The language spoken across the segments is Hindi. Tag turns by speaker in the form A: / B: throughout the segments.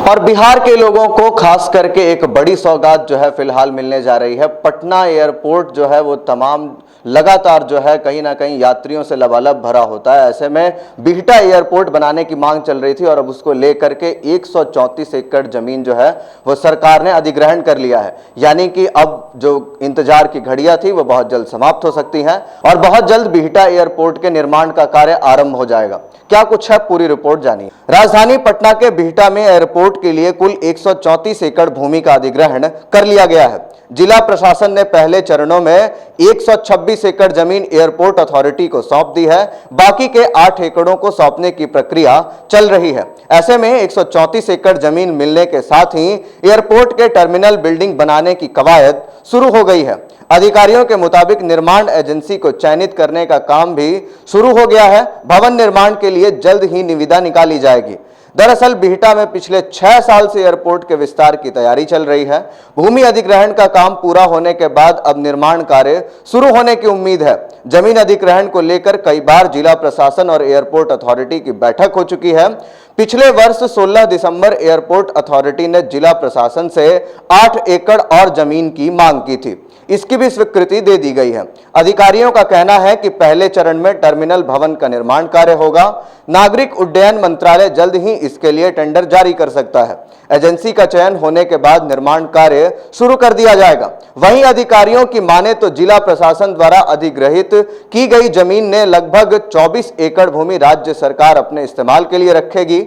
A: और बिहार के लोगों को खास करके एक बड़ी सौगात जो है फिलहाल मिलने जा रही है। पटना एयरपोर्ट जो है वो तमाम लगातार जो है कहीं ना कहीं यात्रियों से लबालब भरा होता है। ऐसे में बिहटा एयरपोर्ट बनाने की मांग चल रही थी और अब उसको लेकर के 134 एकड़ जमीन जो है वो सरकार ने अधिग्रहण कर लिया है। यानी कि अब जो इंतजार की घड़ियां थी वो बहुत जल्द समाप्त हो सकती हैं और बहुत जल्द बिहटा एयरपोर्ट के निर्माण का कार्य आरंभ हो जाएगा। क्या कुछ है, पूरी रिपोर्ट जानिए। राजधानी पटना के बिहटा में एयरपोर्ट के लिए कुल 134 एकड़ भूमि का अधिग्रहण कर लिया गया है। जिला प्रशासन ने पहले चरणों में 126 एकड़ जमीन एयरपोर्ट अथॉरिटी को सौंप दी है। बाकी के 8 एकड़ों को सौंपने की प्रक्रिया चल रही है। ऐसे में 134 एकड़ जमीन मिलने के साथ ही एयरपोर्ट के टर्मिनल बिल्डिंग बनाने की कवायद शुरू हो गई है। अधिकारियों के मुताबिक निर्माण एजेंसी को चयनित करने का काम भी शुरू हो गया है। भवन निर्माण के लिए जल्द ही निविदा निकाली जाएगी। दरअसल बिहटा में पिछले 6 साल से एयरपोर्ट के विस्तार की तैयारी चल रही है। भूमि अधिग्रहण का काम पूरा होने के बाद अब निर्माण कार्य शुरू होने की उम्मीद है। जमीन अधिग्रहण को लेकर कई बार जिला प्रशासन और एयरपोर्ट अथॉरिटी की बैठक हो चुकी है। पिछले वर्ष 16 दिसंबर एयरपोर्ट अथॉरिटी ने जिला प्रशासन से 8 एकड़ और जमीन की मांग की थी। इसकी भी स्वीकृति दे दी गई है। अधिकारियों का कहना है कि पहले चरण में टर्मिनल भवन का निर्माण कार्य होगा। नागरिक उड्डयन मंत्रालय जल्द ही इसके लिए टेंडर जारी कर सकता है। एजेंसी का चयन होने के बाद निर्माण कार्य शुरू कर दिया जाएगा। वहीं अधिकारियों की माने तो जिला प्रशासन द्वारा अधिग्रहित की गई जमीन ने लगभग 24 एकड़ भूमि राज्य सरकार अपने इस्तेमाल के लिए रखेगी।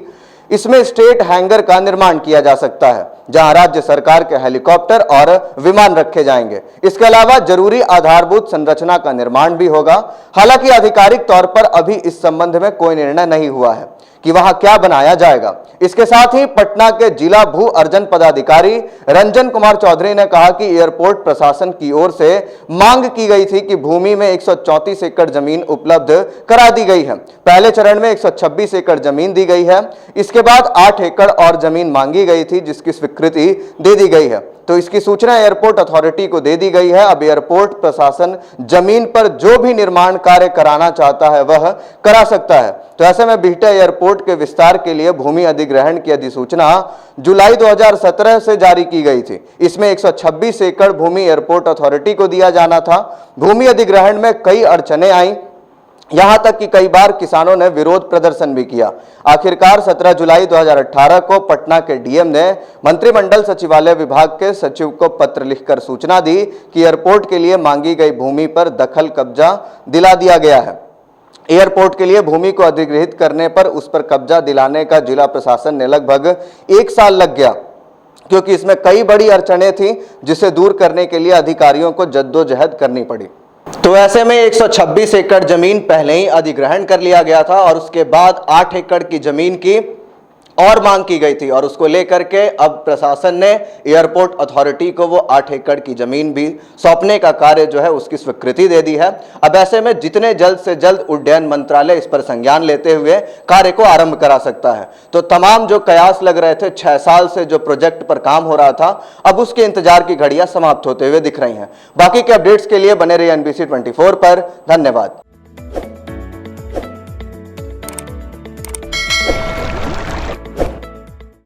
A: इसमें स्टेट हैंगर का निर्माण किया जा सकता है, जहां राज्य सरकार के हेलीकॉप्टर और विमान रखे जाएंगे। इसके अलावा जरूरी आधारभूत संरचना का निर्माण भी होगा। हालांकि आधिकारिक तौर पर अभी इस संबंध में कोई निर्णय नहीं हुआ है कि वहां क्या बनाया जाएगा। इसके साथ ही पटना के जिला भू अर्जन पदाधिकारी रंजन कुमार चौधरी ने कहा कि एयरपोर्ट प्रशासन की ओर से मांग की गई थी कि भूमि में 134 एकड़ जमीन उपलब्ध करा दी गई है। पहले चरण में 126 एकड़ जमीन दी गई है। इसके बाद 8 एकड़ और जमीन मांगी गई थी, जिसकी स्वीकृति दे दी गई है। तो इसकी सूचना एयरपोर्ट अथॉरिटी को दे दी गई है। अब एयरपोर्ट प्रशासन जमीन पर जो भी निर्माण कार्य कराना चाहता है वह करा सकता है। तो ऐसे में बिहटा एयरपोर्ट के विस्तार के लिए भूमि अधिग्रहण की अधिसूचना जुलाई 2017 से जारी की गई थी। इसमें 126 एकड़ भूमि एयरपोर्ट अथॉरिटी को दिया जाना था। भूमि अधिग्रहण में कई अड़चनें आई, यहां तक कि कई बार किसानों ने विरोध प्रदर्शन भी किया। आखिरकार 17 जुलाई 2018 को पटना के डीएम ने मंत्रिमंडल सचिवालय विभाग के सचिव को पत्र लिखकर सूचना दी कि एयरपोर्ट के लिए मांगी गई भूमि पर दखल कब्जा दिला दिया गया है। एयरपोर्ट के लिए भूमि को अधिग्रहित करने पर उस पर कब्जा दिलाने का जिला प्रशासन ने लगभग 1 साल लग गया, क्योंकि इसमें कई बड़ी अड़चनें थी जिसे दूर करने के लिए अधिकारियों को जद्दोजहद करनी पड़ी। तो ऐसे में 126 एकड़ जमीन पहले ही अधिग्रहण कर लिया गया था और उसके बाद 8 एकड़ की जमीन की और मांग की गई थी और उसको लेकर के अब प्रशासन ने एयरपोर्ट अथॉरिटी को वो 8 एकड़ की जमीन भी सौंपने का कार्य जो है उसकी स्वीकृति दे दी है। अब ऐसे में जितने जल्द से जल्द उड्डयन मंत्रालय इस पर संज्ञान लेते हुए कार्य को आरंभ करा सकता है। तो तमाम जो कयास लग रहे थे, 6 साल से जो प्रोजेक्ट पर काम हो रहा था, अब उसके इंतजार की घड़ियां समाप्त होते हुए दिख रही हैं। बाकी के अपडेट्स के लिए बने रहिए NBC 24 पर। धन्यवाद।